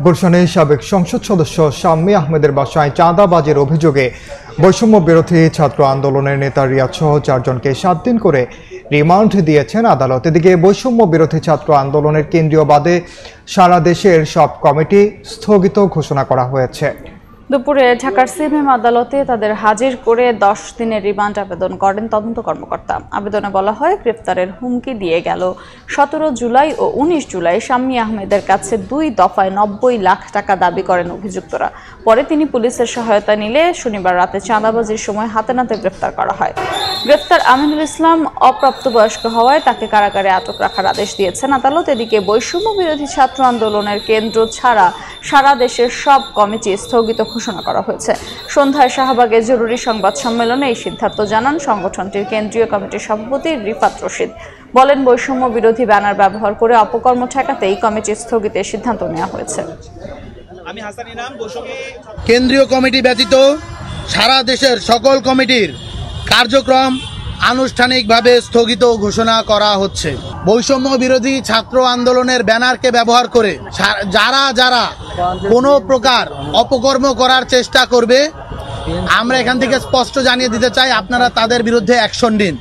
গুলশানে সাবেক সংসদ সদস্য শাম্মী আহমেদের বাসায় চাঁদাবাজির অভিযোগে বৈষম্য বিরোধী ছাত্র আন্দোলনের নেতা রিয়াদ সহ 4 জনকে 7 দিন করে রিমান্ড দিয়েছেন আদালত। এদিকে বৈষম্য বিরোধী ছাত্র আন্দোলনের কেন্দ্রীয় বাদে সারা দেশের সব কমিটি স্থগিত ঘোষণা করা হয়েছে। দুপুরে ঢাকার সিএমএম আদালতে তাদের হাজির করে 10 দিনের রিমান্ড আবেদন করেন তদন্ত কর্মকর্তা। আবেদনে বলা হয়, গ্রেফতারের হুমকি দিয়ে গেল 17 জুলাই ও 19 জুলাই শাম্মী আহমেদের কাছে 2 দফায় 90 লাখ টাকা দাবি করেন অভিযুক্তরা। পরে তিনি পুলিশের সহায়তা নিলে শনিবার রাতে চাঁদাবাজির সময় হাতে নাতে গ্রেফতার করা হয়। গ্রেফতার আমিনুল ইসলাম অপ্রাপ্তবয়স্ক হওয়ায় তাকে কারাগারে আটক রাখার আদেশ দিয়েছেন আদালত। এদিকে বৈষম্য বিরোধী ছাত্র আন্দোলনের কেন্দ্র ছাড়া সারা দেশের সব কমিটি স্থগিত ঘোষণা করা হয়েছে। সন্ধ্যায় শাহবাগে জরুরি সংবাদ সম্মেলনে এই সিদ্ধান্ত জানান সংগঠনটির কেন্দ্রীয় কমিটির সভাপতি রিফাত রশিদ। বলেন, বৈষম্য বিরোধী ব্যানার ব্যবহার করে অপকর্ম ঠেকাতে এই কমিটি স্থগিতের সিদ্ধান্ত নেওয়া হয়েছে। কেন্দ্রীয় কমিটি ব্যতীত সারা দেশের সকল কমিটির কার্যক্রম আনুষ্ঠানিকভাবে স্থগিত ঘোষণা করা হচ্ছে। বৈষম্য বিরোধী ছাত্র আন্দোলনের ব্যানারকে ব্যবহার করে যারা কোনো প্রকার অপকর্ম করার চেষ্টা করবে, আমরা এখান থেকে স্পষ্ট জানিয়ে দিতে চাই, আপনারা তাদের বিরুদ্ধে অ্যাকশন নিন।